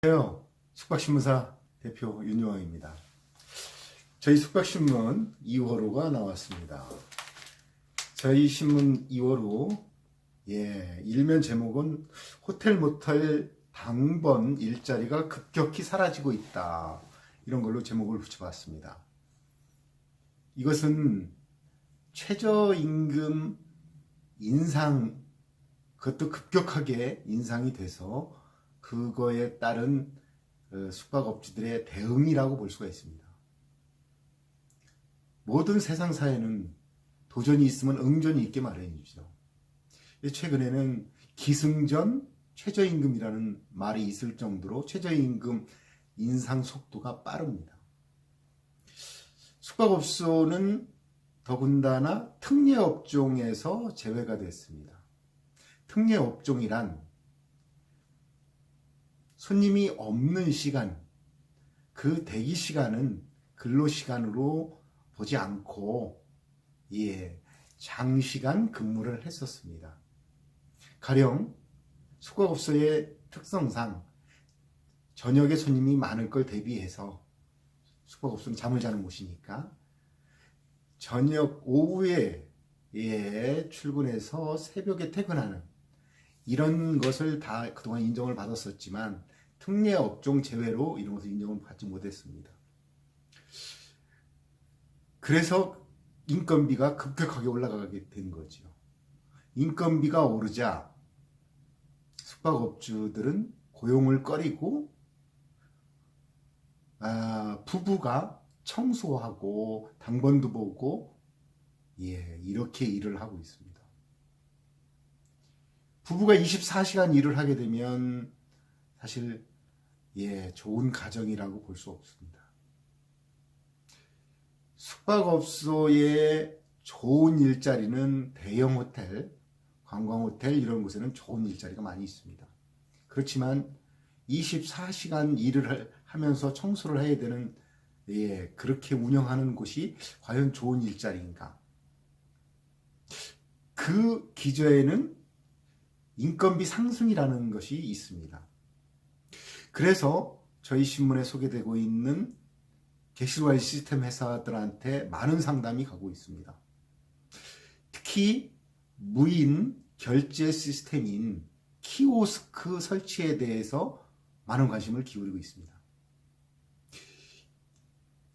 안녕하세요. 숙박신문사 대표 윤여왕입니다. 저희 숙박신문 2월호가 나왔습니다. 저희 신문 2월호 일면 제목은 호텔 모텔 당번 일자리가 급격히 사라지고 있다, 이런 걸로 제목을 붙여봤습니다. 이것은 최저임금 인상, 그것도 급격하게 인상이 돼서 그거에 따른 숙박업주들의 대응이라고 볼 수가 있습니다. 모든 세상사에는 도전이 있으면 응전이 있게 마련이죠. 최근에는 기승전 최저임금이라는 말이 있을 정도로 최저임금 인상 속도가 빠릅니다. 숙박업소는 더군다나 특례업종에서 제외가 됐습니다. 특례업종이란 손님이 없는 시간, 그 대기 시간은 근로시간으로 보지 않고 장시간 근무를 했었습니다. 가령 숙박업소의 특성상 저녁에 손님이 많을 걸 대비해서, 숙박업소는 잠을 자는 곳이니까 저녁 오후에 출근해서 새벽에 퇴근하는 이런 것을 다 그동안 인정을 받았었지만 특례 업종 제외로 이런 것을 인정을 받지 못했습니다. 그래서 인건비가 급격하게 올라가게 된 거죠. 인건비가 오르자 숙박업주들은 고용을 꺼리고 부부가 청소하고 당번도 보고 이렇게 일을 하고 있습니다. 부부가 24시간 일을 하게 되면 사실 좋은 가정이라고 볼 수 없습니다. 숙박업소의 좋은 일자리는 대형 호텔, 관광호텔 이런 곳에는 좋은 일자리가 많이 있습니다. 그렇지만 24시간 일을 하면서 청소를 해야 되는 그렇게 운영하는 곳이 과연 좋은 일자리인가? 그 기저에는 인건비 상승이라는 것이 있습니다. 그래서 저희 신문에 소개되고 있는 객실관리 시스템 회사들한테 많은 상담이 가고 있습니다. 특히 무인 결제 시스템인 키오스크 설치에 대해서 많은 관심을 기울이고 있습니다.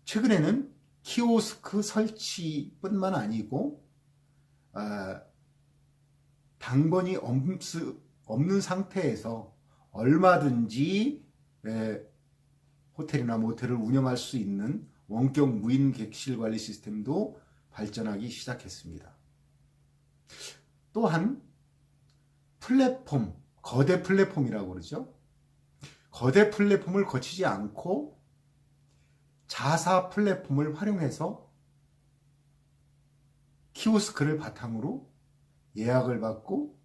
최근에는 키오스크 설치뿐만 아니고 당번이 없는 상태에서 얼마든지 호텔이나 모텔을 운영할 수 있는 원격 무인 객실 관리 시스템도 발전하기 시작했습니다. 또한 플랫폼, 거대 플랫폼이라고 그러죠. 거대 플랫폼을 거치지 않고 자사 플랫폼을 활용해서 키오스크를 바탕으로 예약을 받고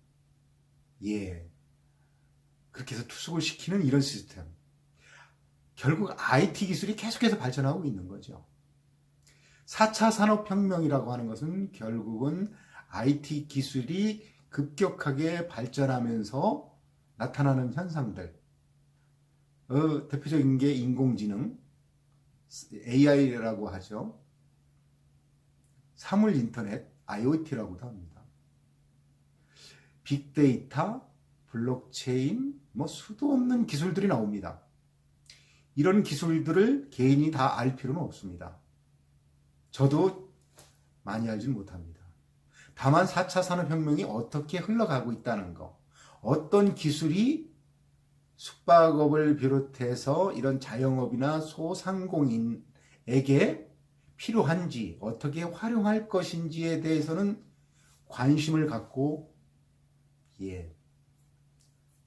그렇게 해서 투숙을 시키는 이런 시스템. 결국 IT 기술이 계속해서 발전하고 있는 거죠. 4차 산업혁명이라고 하는 것은 결국은 IT 기술이 급격하게 발전하면서 나타나는 현상들. 대표적인 게 인공지능, AI라고 하죠. 사물인터넷, IoT라고도 합니다. 빅데이터, 블록체인, 수도 없는 기술들이 나옵니다. 이런 기술들을 개인이 다 알 필요는 없습니다. 저도 많이 알지는 못합니다. 다만 4차 산업혁명이 어떻게 흘러가고 있다는 거, 어떤 기술이 숙박업을 비롯해서 이런 자영업이나 소상공인에게 필요한지, 어떻게 활용할 것인지에 대해서는 관심을 갖고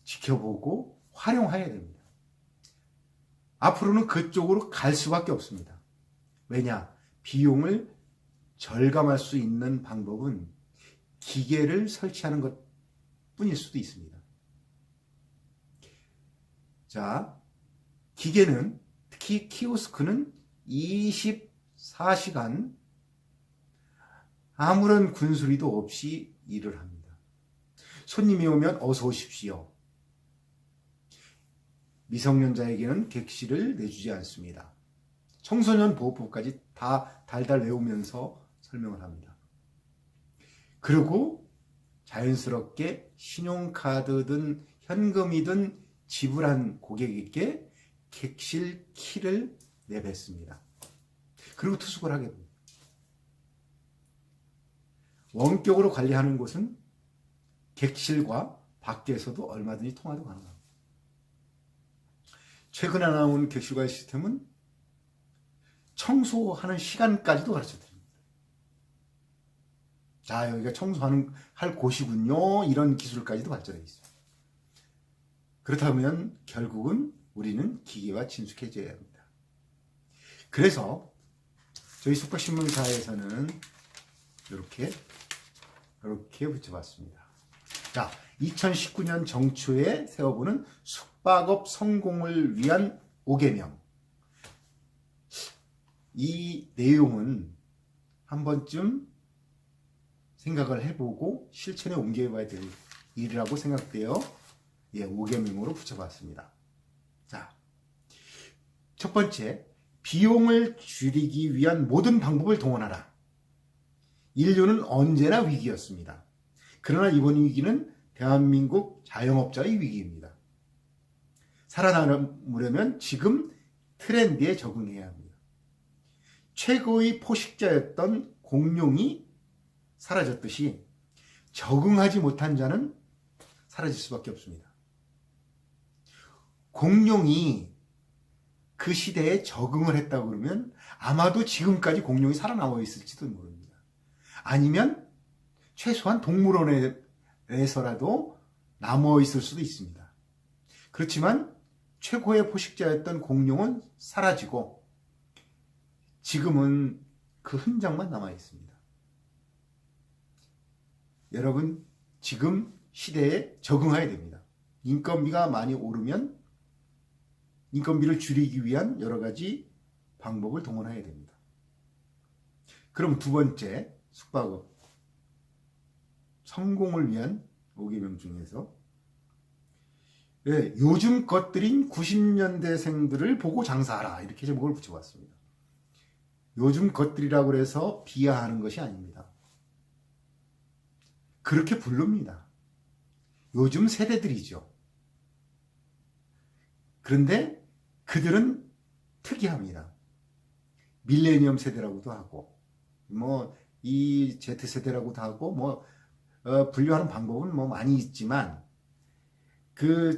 지켜보고 활용해야 됩니다. 앞으로는 그쪽으로 갈 수밖에 없습니다. 왜냐? 비용을 절감할 수 있는 방법은 기계를 설치하는 것 뿐일 수도 있습니다. 자, 기계는, 특히 키오스크는 24시간 아무런 군수리도 없이 일을 합니다. 손님이 오면 어서 오십시오. 미성년자에게는 객실을 내주지 않습니다. 청소년 보호법까지 다 달달 외우면서 설명을 합니다. 그리고 자연스럽게 신용카드든 현금이든 지불한 고객에게 객실 키를 내뱉습니다. 그리고 투숙을 하게 됩니다. 원격으로 관리하는 곳은 객실과 밖에서도 얼마든지 통화도 가능합니다. 최근에 나온 객실 관리 시스템은 청소하는 시간까지도 가르쳐 드립니다. 자, 여기가 할 곳이군요. 이런 기술까지도 발전해 있어요. 그렇다면 결국은 우리는 기계와 친숙해져야 합니다. 그래서 저희 숙박신문사에서는 이렇게 붙여봤습니다. 자, 2019년 정초에 세워보는 숙박업 성공을 위한 5계명. 이 내용은 한 번쯤 생각을 해보고 실천에 옮겨봐야 될 일이라고 생각돼요. 5계명으로 붙여봤습니다. 자, 첫 번째, 비용을 줄이기 위한 모든 방법을 동원하라. 인류는 언제나 위기였습니다. 그러나 이번 위기는 대한민국 자영업자의 위기입니다. 살아남으려면 지금 트렌드에 적응해야 합니다. 최고의 포식자였던 공룡이 사라졌듯이 적응하지 못한 자는 사라질 수밖에 없습니다. 공룡이 그 시대에 적응을 했다고 그러면 아마도 지금까지 공룡이 살아남아 있을지도 모릅니다. 아니면 최소한 동물원에서라도 남아 있을 수도 있습니다. 그렇지만 최고의 포식자였던 공룡은 사라지고 지금은 그 흔적만 남아 있습니다. 여러분, 지금 시대에 적응해야 됩니다. 인건비가 많이 오르면 인건비를 줄이기 위한 여러 가지 방법을 동원해야 됩니다. 그럼 두 번째, 숙박업 성공을 위한 5계명 중에서 요즘 것들인 90년대생들을 보고 장사하라, 이렇게 제목을 붙여봤습니다. 요즘 것들이라고 해서 비하하는 것이 아닙니다. 그렇게 부릅니다. 요즘 세대들이죠. 그런데 그들은 특이합니다. 밀레니엄 세대라고도 하고, 이 Z세대라고도 하고, 분류하는 방법은 많이 있지만,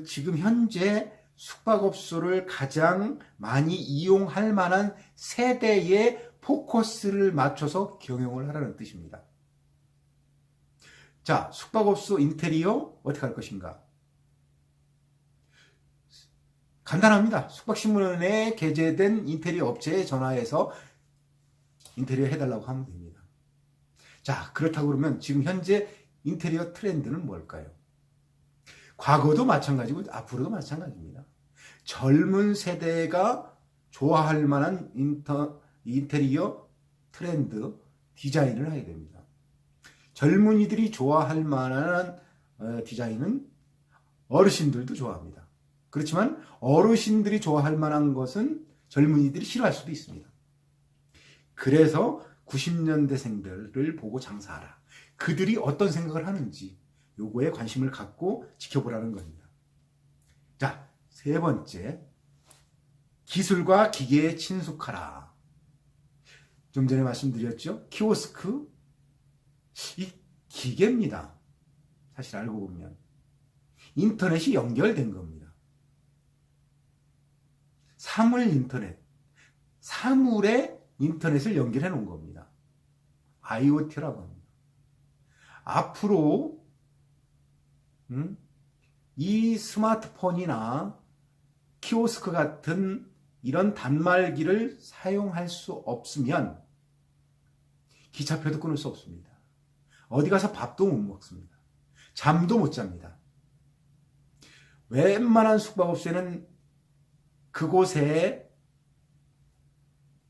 지금 현재 숙박업소를 가장 많이 이용할 만한 세대에 포커스를 맞춰서 경영을 하라는 뜻입니다. 자, 숙박업소 인테리어 어떻게 할 것인가? 간단합니다. 숙박신문에 게재된 인테리어 업체에 전화해서 인테리어 해달라고 하면 됩니다. 자, 그렇다고 그러면 지금 현재 인테리어 트렌드는 뭘까요? 과거도 마찬가지고 앞으로도 마찬가지입니다. 젊은 세대가 좋아할 만한 인테리어 트렌드 디자인을 해야 됩니다. 젊은이들이 좋아할 만한 디자인은 어르신들도 좋아합니다. 그렇지만 어르신들이 좋아할 만한 것은 젊은이들이 싫어할 수도 있습니다. 그래서 90년대생들을 보고 장사하라. 그들이 어떤 생각을 하는지 요거에 관심을 갖고 지켜보라는 겁니다. 자, 세 번째, 기술과 기계에 친숙하라. 좀 전에 말씀드렸죠? 키오스크, 이 기계입니다. 사실 알고 보면 인터넷이 연결된 겁니다. 사물 인터넷, 사물에 인터넷을 연결해 놓은 겁니다. IoT라고 합니다. 앞으로 이 스마트폰이나 키오스크 같은 이런 단말기를 사용할 수 없으면 기차표도 끊을 수 없습니다. 어디 가서 밥도 못 먹습니다. 잠도 못 잡니다. 웬만한 숙박업소에는 그곳에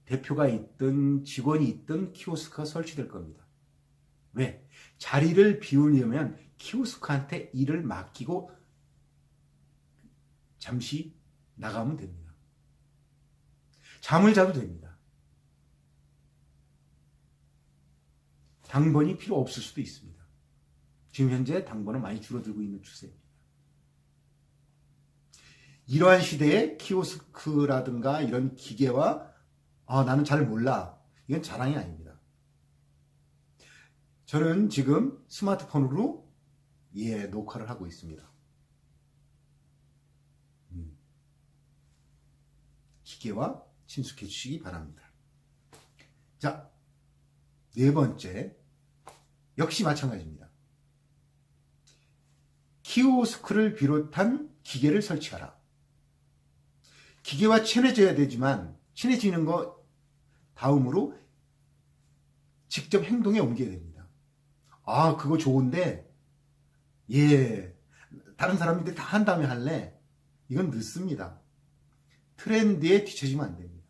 대표가 있든 직원이 있든 키오스크가 설치될 겁니다. 왜? 자리를 비우려면 키오스크한테 일을 맡기고 잠시 나가면 됩니다. 잠을 자도 됩니다. 당번이 필요 없을 수도 있습니다. 지금 현재 당번은 많이 줄어들고 있는 추세입니다. 이러한 시대에 키오스크라든가 이런 기계와 나는 잘 몰라. 이건 자랑이 아닙니다. 저는 지금 스마트폰으로 녹화를 하고 있습니다. 기계와 친숙해 주시기 바랍니다. 자, 네 번째, 역시 마찬가지입니다. 키오스크를 비롯한 기계를 설치하라. 기계와 친해져야 되지만 친해지는 거 다음으로 직접 행동에 옮겨야 됩니다. 그거 좋은데 다른 사람들이 다 한 다음에 할래? 이건 늦습니다. 트렌드에 뒤처지면 안 됩니다.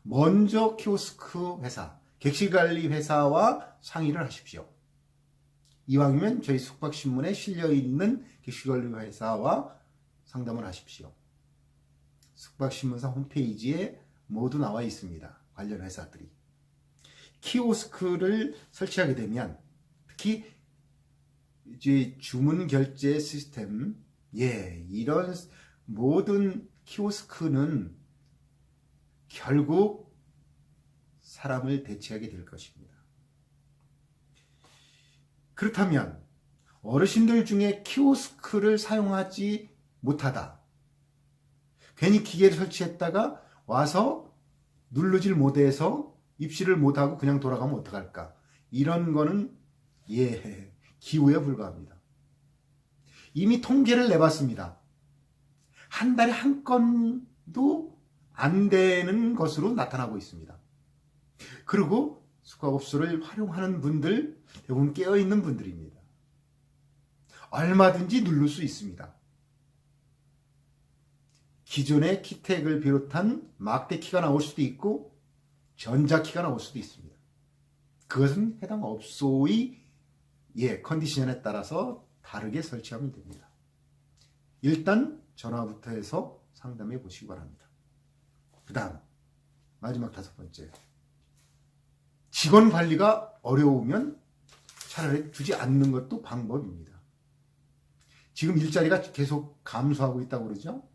먼저 키오스크 회사, 객실관리 회사와 상의를 하십시오. 이왕이면 저희 숙박신문에 실려있는 객실관리 회사와 상담을 하십시오. 숙박신문사 홈페이지에 모두 나와 있습니다. 관련 회사들이. 키오스크를 설치하게 되면 특히 이제 주문 결제 시스템, 이런 모든 키오스크는 결국 사람을 대체하게 될 것입니다. 그렇다면 어르신들 중에 키오스크를 사용하지 못하다, 괜히 기계를 설치했다가 와서 누르질 못해서 입실을 못하고 그냥 돌아가면 어떡할까? 이런 거는 기우에 불과합니다. 이미 통계를 내봤습니다. 한 달에 한 건도 안 되는 것으로 나타나고 있습니다. 그리고 숙박업소를 활용하는 분들 대부분 깨어있는 분들입니다. 얼마든지 누를 수 있습니다. 기존의 키택을 비롯한 막대 키가 나올 수도 있고 전자키가 나올 수도 있습니다. 그것은 해당 업소의 컨디션에 따라서 다르게 설치하면 됩니다. 일단 전화부터 해서 상담해 보시기 바랍니다. 그 다음 마지막 5번째, 직원 관리가 어려우면 차라리 두지 않는 것도 방법입니다. 지금 일자리가 계속 감소하고 있다고 그러죠.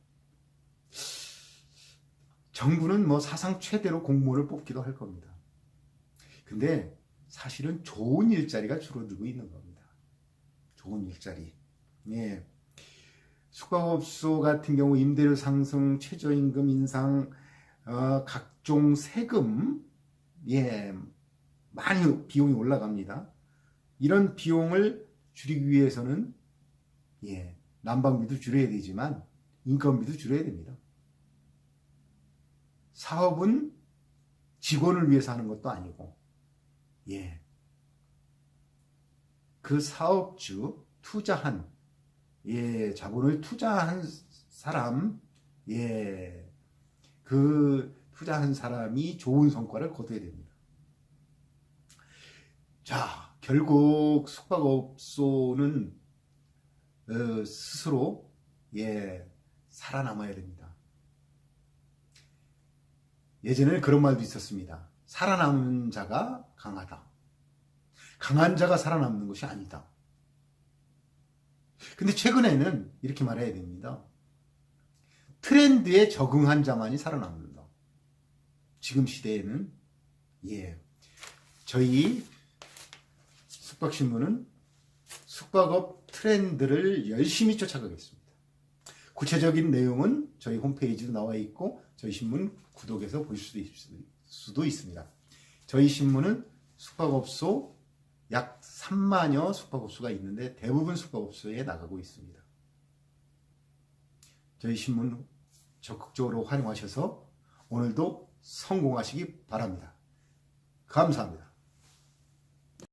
정부는 사상 최대로 공무원을 뽑기도 할 겁니다. 근데 사실은 좋은 일자리가 줄어들고 있는 겁니다. 좋은 일자리. 숙박업소 같은 경우 임대료 상승, 최저임금 인상, 각종 세금, 많이 비용이 올라갑니다. 이런 비용을 줄이기 위해서는 난방비도 줄여야 되지만 인건비도 줄여야 됩니다. 사업은 직원을 위해서 하는 것도 아니고, 그 사업주, 투자한, 자본을 투자한 사람, 그 투자한 사람이 좋은 성과를 거둬야 됩니다. 자, 결국 숙박업소는 스스로 살아남아야 됩니다. 예전에는 그런 말도 있었습니다. 살아남은 자가 강하다. 강한 자가 살아남는 것이 아니다. 근데 최근에는 이렇게 말해야 됩니다. 트렌드에 적응한 자만이 살아남는다. 지금 시대에는 저희 숙박신문은 숙박업 트렌드를 열심히 쫓아가겠습니다. 구체적인 내용은 저희 홈페이지도 나와 있고 저희 신문 구독해서 보실 수도 있습니다. 저희 신문은 숙박업소 약 3만여 숙박업소가 있는데 대부분 숙박업소에 나가고 있습니다. 저희 신문 적극적으로 활용하셔서 오늘도 성공하시기 바랍니다. 감사합니다.